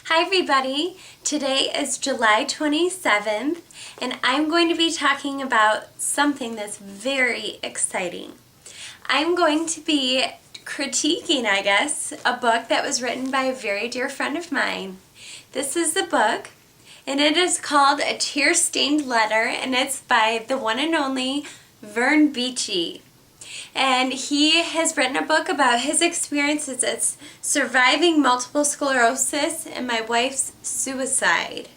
Hi everybody, today is July 27th and I'm going to be talking about something that's very exciting. I'm going to be critiquing, I guess, a book that was written by a very dear friend of mine. This is the book and it is called A Tear-Stained Letter and it's by the one and only Vern. And he has written a book about his experiences as surviving multiple sclerosis and my wife's suicide.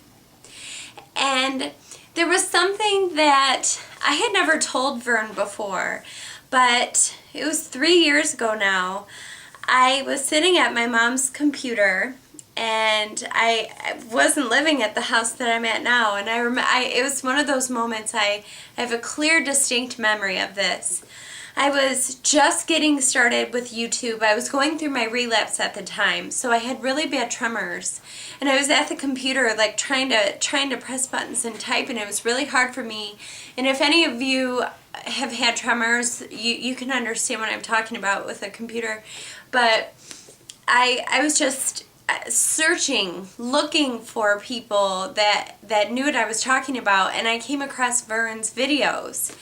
And there was something that I had never told Vern before, but it was 3 years ago now. I was sitting at my mom's computer and I wasn't living at the house that I'm at now, and it was one of those moments I have a clear, distinct memory of this. I was just getting started with YouTube. I was going through my relapse at the time, so I had really bad tremors. And I was at the computer like trying to press buttons and type, and it was really hard for me. And if any of you have had tremors, you can understand what I'm talking about with a computer. But I was just searching, looking for people that knew what I was talking about, and I came across Vern's videos.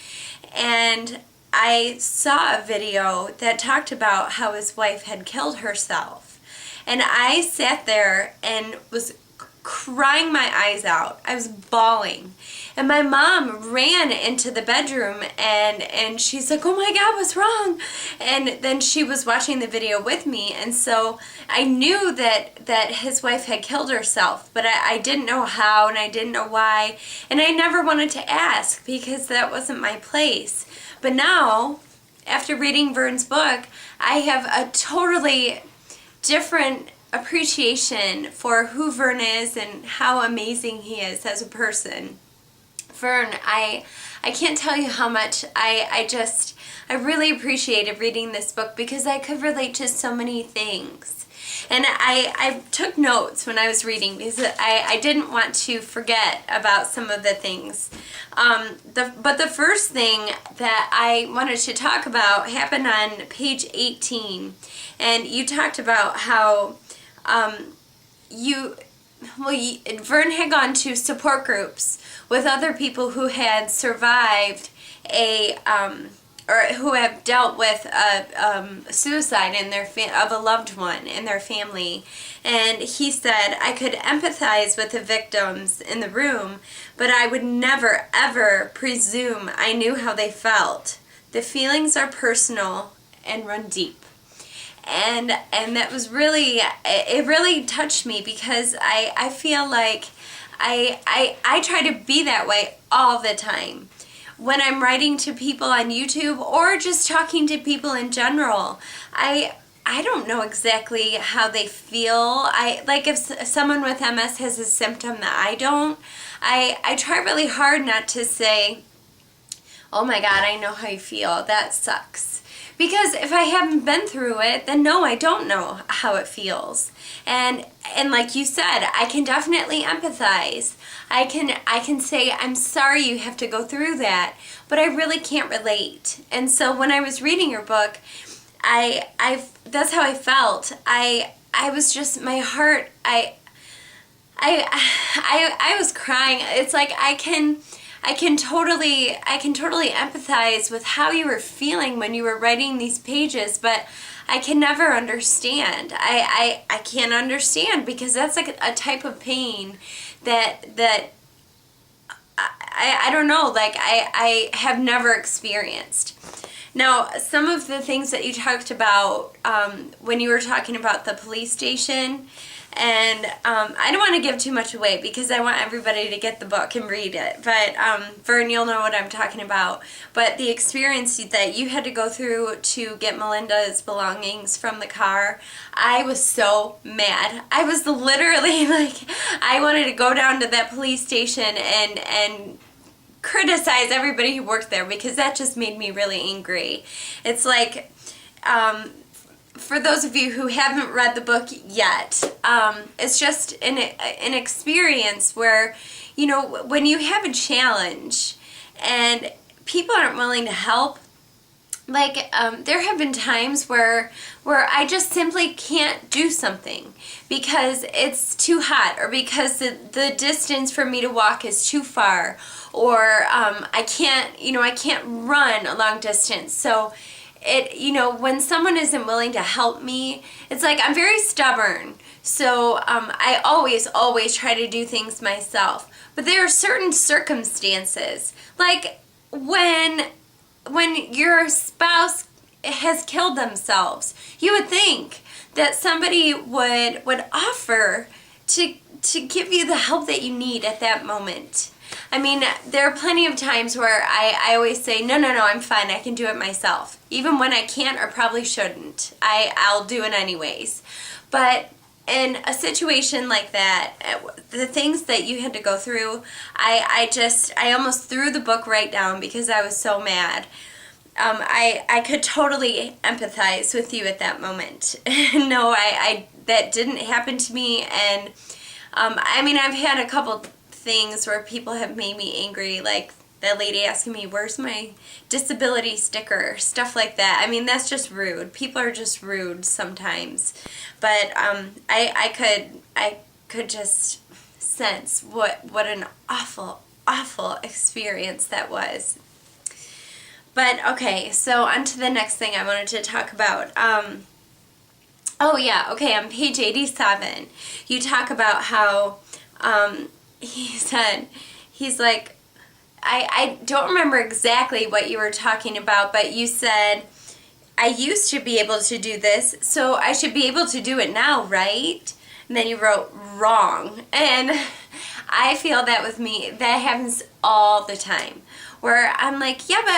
And I saw a video that talked about how his wife had killed herself. And I sat there and was crying my eyes out. I was bawling. And my mom ran into the bedroom and she's like, "Oh my God, what's wrong?" And then she was watching the video with me, and so I knew that his wife had killed herself, but I didn't know how and I didn't know why, and I never wanted to ask because that wasn't my place. But now, after reading Vern's book, I have a totally different appreciation for who Vern is and how amazing he is as a person. Vern, I can't tell you how much I really appreciated reading this book because I could relate to so many things. And I took notes when I was reading because I didn't want to forget about some of the things. But the first thing that I wanted to talk about happened on page 18. And you talked about how Vern had gone to support groups with other people who had survived or who have dealt with suicide in of a loved one in their family. And he said, "I could empathize with the victims in the room, but I would never ever presume I knew how they felt. The feelings are personal and run deep." And that was really, it really touched me because I feel like I try to be that way all the time. When I'm writing to people on YouTube or just talking to people in general, I don't know exactly how they feel. Like if someone with MS has a symptom that I don't, I try really hard not to say, "Oh my God, I know how you feel. That sucks." Because if I haven't been through it, then no, I don't know how it feels. And like you said, I can definitely empathize. I can say, "I'm sorry you have to go through that," but I really can't relate. And so when I was reading your book, that's how I felt. I was just, my heart, I was crying. It's like I can totally empathize with how you were feeling when you were writing these pages, but I can never understand. I can't understand because that's like a type of pain that I don't know, like I have never experienced. Now, some of the things that you talked about when you were talking about the police station, and I don't want to give too much away because I want everybody to get the book and read it. But Vern, you'll know what I'm talking about. But the experience that you had to go through to get Melinda's belongings from the car, I was so mad. I was literally like, I wanted to go down to that police station and criticize everybody who worked there because that just made me really angry. It's like, for those of you who haven't read the book yet, it's just an experience where, you know, when you have a challenge and people aren't willing to help, there have been times where I just simply can't do something because it's too hot, or because the distance for me to walk is too far, or I can't run a long distance. So when someone isn't willing to help me, it's like I'm very stubborn. So I always try to do things myself. But there are certain circumstances, like when your spouse has killed themselves, you would think that somebody would offer to give you the help that you need at that moment. I mean, there are plenty of times where I always say, no, I'm fine, I can do it myself. Even when I can't or probably shouldn't, I'll do it anyways. But in a situation like that, the things that you had to go through, I almost threw the book right down because I was so mad. I could totally empathize with you at that moment. No, that didn't happen to me, and I've had a couple things where people have made me angry, like that lady asking me, where's my disability sticker, stuff like that. I mean, that's just rude. People are just rude sometimes. But I could just sense what an awful experience that was. But okay, so on to the next thing I wanted to talk about. On page 87, you talk about how he's like, I don't remember exactly what you were talking about, but you said, I used to be able to do this, so I should be able to do it now, right? And then you wrote wrong. And I feel that with me, that happens all the time. Where I'm like, yeah, but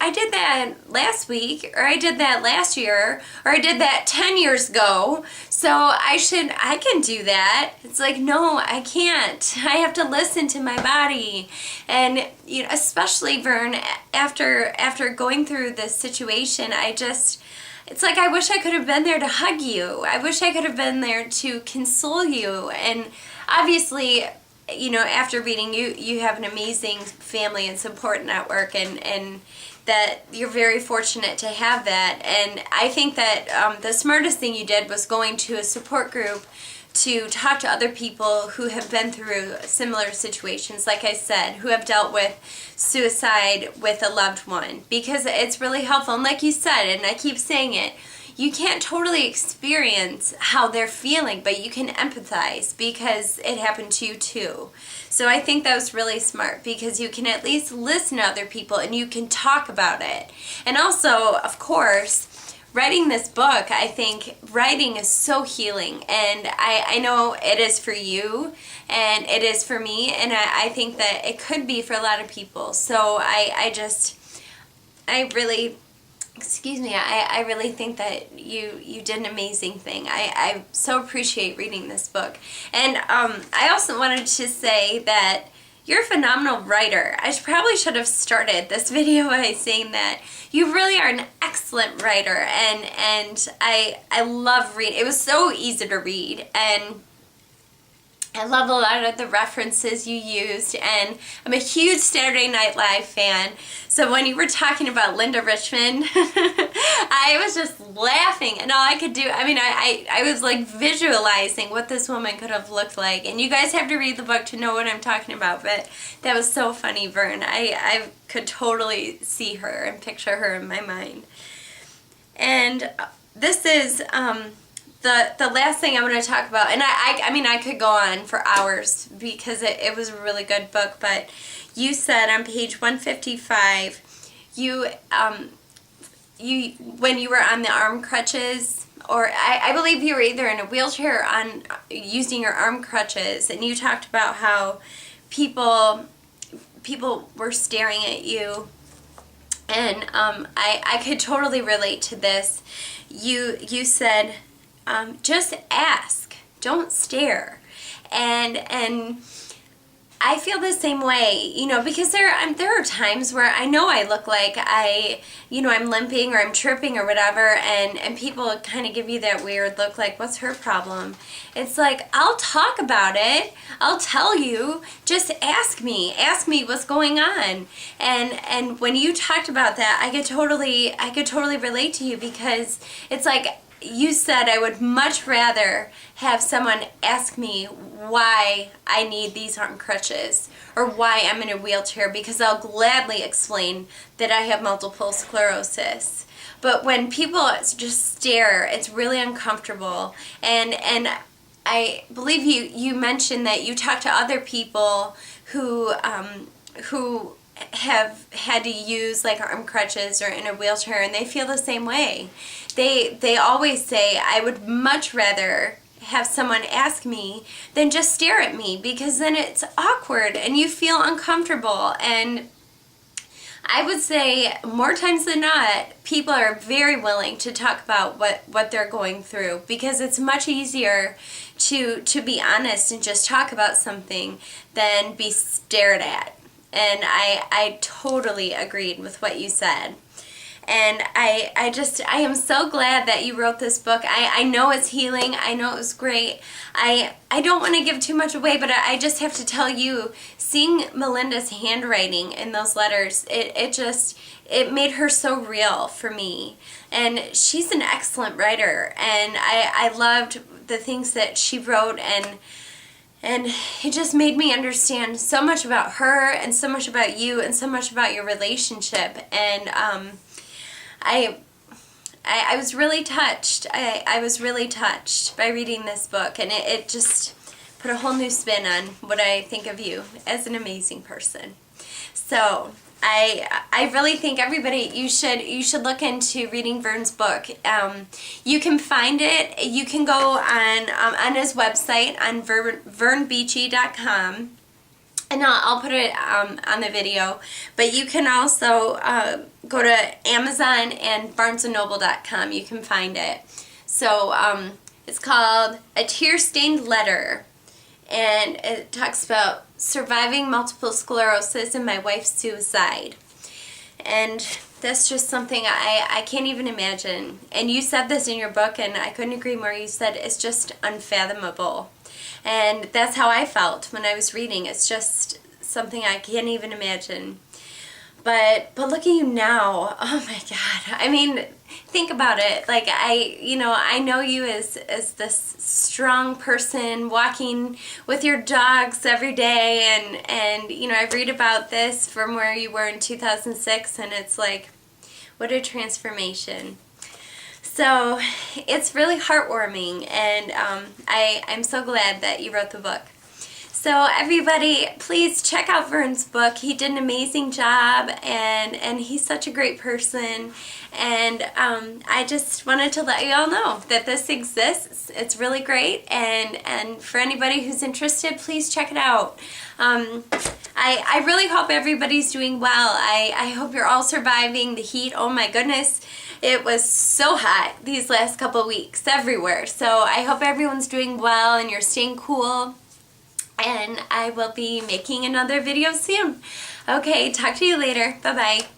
I did that last week, or I did that last year, or I did that 10 years ago, so I can do that. It's like, no, I can't. I have to listen to my body. And especially Vern, after going through this situation, it's like I wish I could have been there to hug you. I wish I could have been there to console you. And obviously, after reading, you have an amazing family and support network, and that you're very fortunate to have that. And I think that the smartest thing you did was going to a support group to talk to other people who have been through similar situations, like I said, who have dealt with suicide with a loved one, because it's really helpful. And like you said, and I keep saying it, you can't totally experience how they're feeling, but you can empathize because it happened to you too. So I think that was really smart, because you can at least listen to other people and you can talk about it. And also, of course, writing this book, I think writing is so healing, and I know it is for you and it is for me, and I think that it could be for a lot of people. So I really think that you did an amazing thing. I so appreciate reading this book. And I also wanted to say that you're a phenomenal writer. I probably should have started this video by saying that you really are an excellent writer, and I love reading. It was so easy to read, and I love a lot of the references you used, and I'm a huge Saturday Night Live fan. So when you were talking about Linda Richmond, I was just laughing, and all I could do, I was like visualizing what this woman could have looked like. And you guys have to read the book to know what I'm talking about, but that was so funny, Vern. I could totally see her and picture her in my mind. And this is the last thing I want to talk about, and I could go on for hours because it was a really good book, but you said on page 155, when you were on the arm crutches, or I believe you were either in a wheelchair or on using your arm crutches, and you talked about how people were staring at you, and I could totally relate to this. You said, just ask, don't stare. And I feel the same way, because there are times where I know I look like I'm limping or I'm tripping or whatever, and people kind of give you that weird look like, what's her problem? It's like, I'll talk about it. I'll tell you. Just ask me what's going on. And when you talked about that, I could totally relate to you, because it's like, you said I would much rather have someone ask me why I need these arm crutches or why I'm in a wheelchair, because I'll gladly explain that I have multiple sclerosis. But when people just stare, it's really uncomfortable. And I believe you mentioned that you talk to other people who have had to use like arm crutches or in a wheelchair, and they feel the same way. They always say, I would much rather have someone ask me than just stare at me, because then it's awkward and you feel uncomfortable. And I would say more times than not, people are very willing to talk about what they're going through, because it's much easier to be honest and just talk about something than be stared at. And I totally agreed with what you said. And I am so glad that you wrote this book. I know it's healing. I know it was great. I don't want to give too much away, but I just have to tell you, seeing Melinda's handwriting in those letters, it made her so real for me. And she's an excellent writer, and I loved the things that she wrote, and it just made me understand so much about her and so much about you and so much about your relationship. And I was really touched. I was really touched by reading this book, and it just put a whole new spin on what I think of you as an amazing person. So I really think everybody, you should look into reading Vern's book. You can find it. You can go on his website on vernbeachy.com. And I'll put it on the video. But you can also go to Amazon and barnesandnoble.com. You can find it. So it's called A Tear-Stained Letter. And it talks about surviving multiple sclerosis and my wife's suicide. And that's just something I can't even imagine. And you said this in your book, and I couldn't agree more. You said it's just unfathomable. And that's how I felt when I was reading. It's just something I can't even imagine. But look at you now. Oh my God. I mean, think about it. Like I know you as this strong person walking with your dogs every day, and I read about this from where you were in 2006, and it's like, what a transformation. So it's really heartwarming, and I'm so glad that you wrote the book. So everybody, please check out Vern's book. He did an amazing job, and he's such a great person. And I just wanted to let you all know that this exists. It's really great, and for anybody who's interested, please check it out. I really hope everybody's doing well. I hope you're all surviving the heat. Oh my goodness. It was so hot these last couple weeks everywhere. So I hope everyone's doing well and you're staying cool. And I will be making another video soon. Okay, talk to you later. Bye-bye.